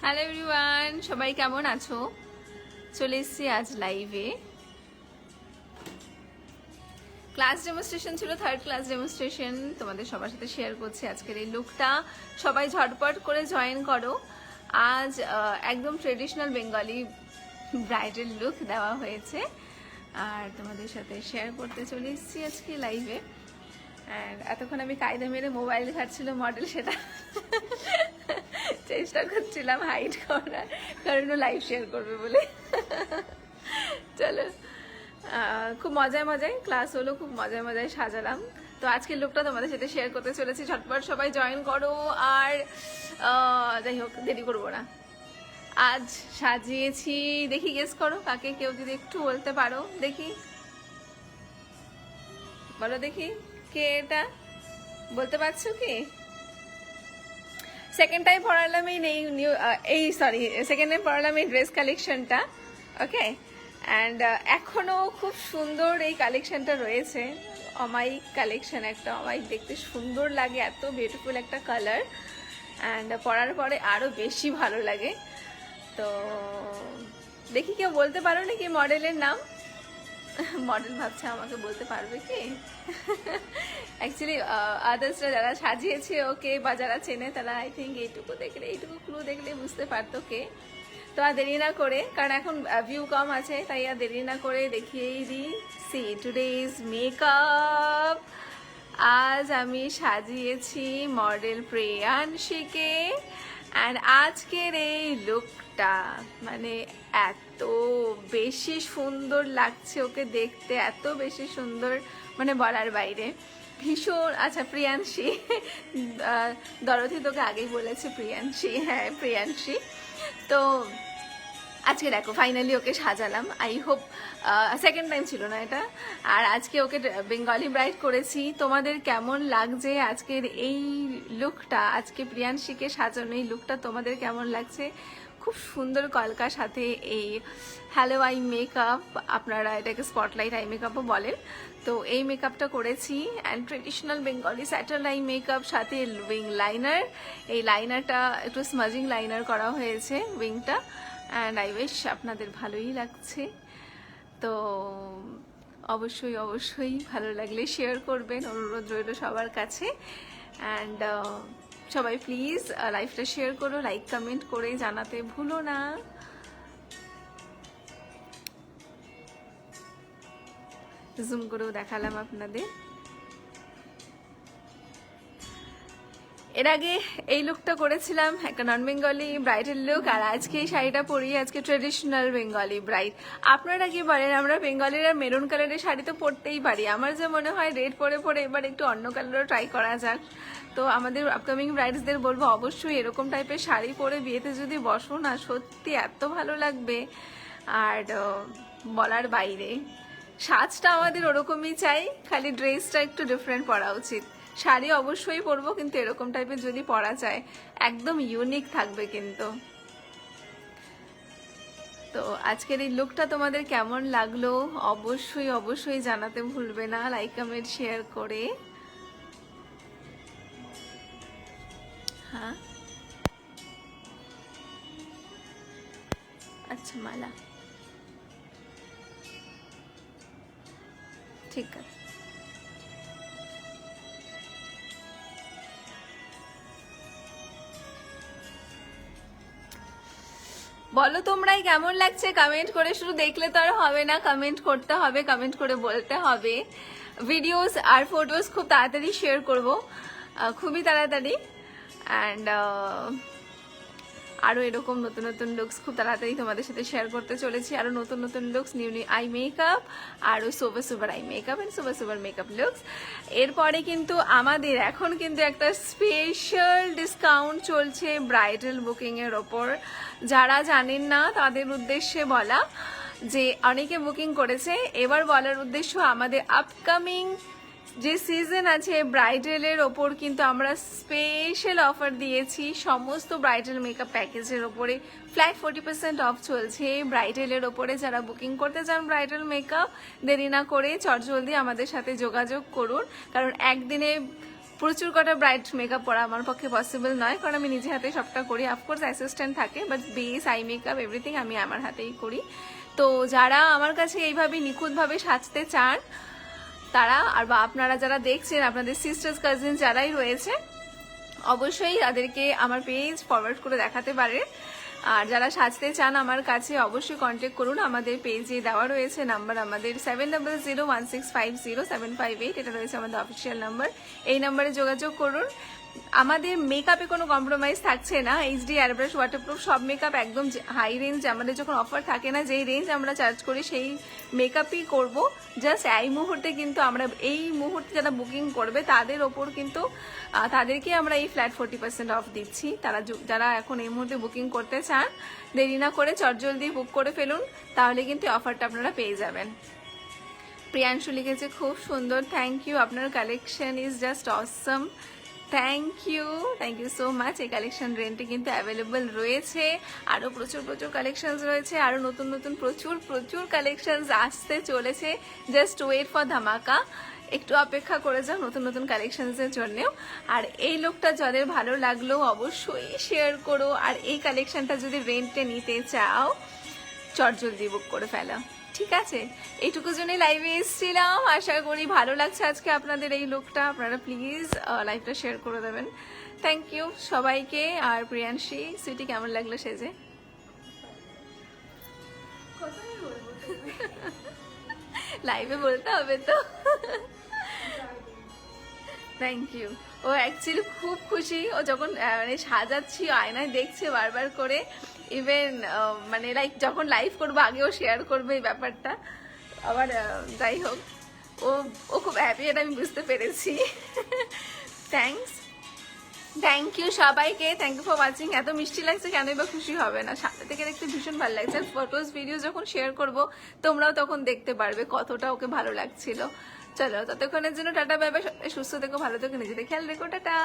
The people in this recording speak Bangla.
হ্যালো এভরিওয়ান, সবাই কেমন আছো? চলে এসেছি আজ লাইভে। ক্লাস ডেমনস্ট্রেশন ছিল, থার্ড ক্লাস ডেমনস্ট্রেশন তোমাদের সবার সাথে শেয়ার করছি আজকের এই লুকটা। সবাই ঝটপট করে জয়েন করো। আজ একদম ট্রেডিশনাল বেঙ্গলি ব্রাইডাল লুক দেওয়া হয়েছে আর তোমাদের সাথে শেয়ার করতে চলে এসেছি আজকে লাইভে। আর এতক্ষণ আমি কায়দা মেরে মোবাইল ঘাটছিল মডেল, সেটা চেষ্টা করছিলাম হাইড করার, কারণ লাইভ শেয়ার করবে বলে। চলো, খুব মজায় মজায় ক্লাস হলো, খুব মজায় মজায় সাজালাম। তো আজকের লুকটা তোমাদের সাথে শেয়ার করতে চলেছি। ঝটপট সবাই জয়েন করো। আর যাই হোক, দেরি করবো না। আজ সাজিয়েছি, দেখি গেস করো কাকে, কেউ যদি একটু বলতে পারো দেখি, বলো দেখি কে এটা, বলতে পারছো কি? সেকেন্ড টাইম পড়ালাম সেকেন্ড টাইম পড়ালাম এই ড্রেস কালেকশনটা। ওকে, অ্যান্ড এখনো খুব সুন্দর এই কালেকশনটা রয়েছে। অমায়িক কালেকশন, একটা অমায়িক, দেখতে সুন্দর লাগে, এত বিউটিফুল একটা কালার, অ্যান্ড পরার পরে আরো বেশি ভালো লাগে। তো দেখি কেউ বলতে পারো নাকি মডেলের নাম? মডেল ভাবছে আমাকে বলতে পারবে কি? অ্যাকচুয়ালি আদার্সরা যারা সাজিয়েছে ওকে বা যারা চেনে তারা আই থিঙ্ক এইটুকু ক্লু দেখলে বুঝতে পারতো কে। তো আর দেরি না করে, কারণ এখন ভিউ কম আছে, তাই আর দেরি না করে দেখিয়েই দিই। See today's makeup. আজ আমি সাজিয়েছি মডেল প্রিয়াংশীকে, অ্যান্ড আজকের এই লুকটা মানে এত বেশি সুন্দর লাগছে ওকে দেখতে, এত বেশি সুন্দর, মানে বলার বাইরে। ভীষণ, আচ্ছা প্রিয়াংশী, দরথি তোকে আগেই বলেছে প্রিয়াংশী, হ্যাঁ প্রিয়াংশী। তো আজকে দেখো ফাইনালি ওকে সাজালাম। আই হোপ, সেকেন্ড টাইম ছিল না এটা, আর আজকে ওকে বেঙ্গলি ব্রাইড করেছি। তোমাদের কেমন লাগছে আজকের এই লুকটা, আজকে প্রিয়াংশীকে সাজানো এই লুকটা তোমাদের কেমন লাগছে? খুব সুন্দর কলকার সাথে এই হ্যালো আই মেকআপ, আপনারা এটাকে স্পটলাইট আই মেকআপও বলেন। তো এই মেকআপটা করেছি, and traditional Bengali settle eye makeup, সাথে উইং লাইনার। এই লাইনারটা একটু স্মাজিং লাইনার করা হয়েছে উইংটা, অ্যান্ড আই উইশ আপনাদের ভালোই লাগছে। তো অবশ্যই অবশ্যই ভালো লাগলে শেয়ার করবেন, অনুরোধ রইল সবার কাছে। অ্যান্ড সবাই প্লিজ লাইভটা শেয়ার করো, লাইক কমেন্ট করে জানাতে ভুলো না। জুম করেও দেখালাম আপনাদের। এর আগে এই লুকটা করেছিলাম একটা নন বেঙ্গলি ব্রাইডাল লুক, আর আজকে এই শাড়িটা পরিয়ে আজকে ট্রেডিশনাল বেঙ্গলি ব্রাইড। আপনারা কি বলেন? আমরা বেঙ্গলিরা মেরুন কালারের শাড়ি তো পরতেই পারি, আমার যে মনে হয় রেড পরে পরে এবার একটু অন্য কালারও ট্রাই করা যাক। তো আমাদের আপকামিং ব্রাইডসদের বলবো অবশ্যই এরকম টাইপের শাড়ি পরে বিয়েতে যদি বসো না, সত্যি এত ভালো লাগবে। আর বলার বাইরে সাজটা আমাদের ওরকমই চাই, খালি ড্রেসটা একটু ডিফারেন্ট পরা উচিত। শাড়ি অবশ্যই পরবো, কিন্তু এরকম টাইপের যদি পরা যায় একদম ইউনিক থাকবে কিন্তু। তো আজকের এই লুকটা তোমাদের কেমন লাগলো অবশ্যই অবশ্যই জানাতে ভুলবে না, লাইক কমেন্ট শেয়ার করে। হ্যাঁ আচ্ছা, মালা ঠিক আছে। বলো তোমরাই কেমন লাগছে, কমেন্ট করে। শুধু দেখলে তো আর হবে না, কমেন্ট করতে হবে, কমেন্ট করে বলতে হবে। ভিডিওস আর ফটোস খুব তাড়াতাড়ি শেয়ার করব, খুবই তাড়াতাড়ি। অ্যান্ড আরও এরকম নতুন নতুন লুকস খুব তাড়াতাড়ি তোমাদের সাথে শেয়ার করতে চলেছি। আরও নতুন নতুন looks, new new eye makeup, আরও super super eye makeup and super super makeup looks. এরপরে কিন্তু আমাদের এখন কিন্তু একটা স্পেশাল ডিসকাউন্ট চলছে ব্রাইডাল বুকিংয়ের ওপর। যারা জানেন না তাদের উদ্দেশ্যে বলা, যে অনেকে বুকিং করেছে, এবার বলার উদ্দেশ্য আমাদের আপকামিং যে সিজন আছে ব্রাইডালের ওপর কিন্তু আমরা স্পেশাল অফার দিয়েছি। সমস্ত ব্রাইডাল মেকআপ প্যাকেজের ওপরে ফ্ল্যাট 40% অফ চলছে ব্রাইডালের ওপরে। যারা বুকিং করতে চান ব্রাইডাল মেকআপ, দেরি না করে চটজলদি আমাদের সাথে যোগাযোগ করুন, কারণ একদিনে প্রচুর কটা ব্রাইট মেকআপ করা আমার পক্ষে পসিবল নয়, কারণ আমি নিজে হাতে সবটা করি। অফকোর্স অ্যাসিস্ট্যান্ট থাকে, but base, eye makeup, everything আমি আমার হাতেই করি। তো যারা আমার কাছে এইভাবে নিখুঁতভাবে সাজতে চান তারা, আর বা আপনারা যারা দেখছেন, আপনাদের সিস্টার্স কাজিন যারাই রয়েছে, অবশ্যই তাদেরকে আমার পেজ ফরওয়ার্ড করে দেখাতে পারে। আর যারা সাজতে চান আমার কাছে অবশ্যই কন্ট্যাক্ট করুন, আমাদের পেজে দেওয়া রয়েছে নাম্বার, আমাদের 7001650758, এটা রয়েছে আমাদের অফিসিয়াল নাম্বার। এই নাম্বারে যোগাযোগ করুন। আমাদের মেকআপে কোনো কম্প্রোমাইজ থাকছে না, এইচডি, এয়ারব্রাশ, ওয়াটারপ্রুফ সব মেকআপ একদম হাই রেঞ্জ। আমাদের যখন অফার থাকে না, যেই রেঞ্জ আমরা চার্জ করি সেই মেকআপই করব। জাস্ট এই মুহূর্তে কিন্তু আমরা, এই মুহূর্তে যারা বুকিং করবে তাদের ওপর কিন্তু তাদেরকে আমরা এই ফ্ল্যাট 40% অফ দিচ্ছি। যারা এখন এই মুহূর্তে বুকিং করতে চান, দেরি না করে চটজলদি বুক করে ফেলুন, তাহলে কিন্তু অফারটা আপনারা পেয়ে যাবেন। প্রিয়াংশু লিখেছে খুব সুন্দর, থ্যাংক ইউ, আপনার collection is just awesome, thank you so much. এই কালেকশন রেন্টে কিন্তু অ্যাভেলেবল রয়েছে, আরও প্রচুর কালেকশনস রয়েছে, আরও নতুন প্রচুর কালেকশনস আসতে চলেছে। জাস্ট ওয়েট ফর ধামাকা, একটু অপেক্ষা করে যাও নতুন কালেকশনসের জন্যেও। আর এই লোকটা যাদের ভালো লাগলো অবশ্যই শেয়ার করো, আর এই কালেকশনটা যদি রেন্টে নিতে চাও চটজলদি বুক করে ফেলো, ঠিক আছে? এইটুকু জন্যই লাইভে এসেছিলাম, আশা করি ভালো লাগছে আজকে আপনাদের এই লুকটা। আপনারা প্লিজ লাইভটা শেয়ার করে দেবেন। থ্যাংক ইউ সবাইকে। আর প্রিয়াংশী সুইটি, কেমন লাগলো সেজে? লাইভে বলতে হবে তো। Thank you. ও অ্যাকচুয়ালি খুব খুশি, ও যখন মানে সাজাচ্ছি আয়নায় দেখছে বারবার করে, ইভেন মানে লাইক যখন লাইভ করবো আগেও শেয়ার করবে এই ব্যাপারটা। আবার যাই হোক, ও খুব হ্যাপি, এটা আমি বুঝতে পেরেছি। থ্যাংক ইউ সবাইকে, থ্যাংক ইউ ফর ওয়াচিং। এত মিষ্টি লাগছে, কেনই বা খুশি হবে না? সামনে থেকে দেখতে ভীষণ ভালো লাগছে। আর ফটোস ভিডিও যখন শেয়ার করবো তোমরাও তখন দেখতে পারবে কতটা ওকে ভালো লাগছিল। চলো, ততক্ষণের জন্য টাটা, বাই বাই। সুস্থ থেকো, ভালো থেকো, নিজেদের খেয়াল রেখো, টাটা।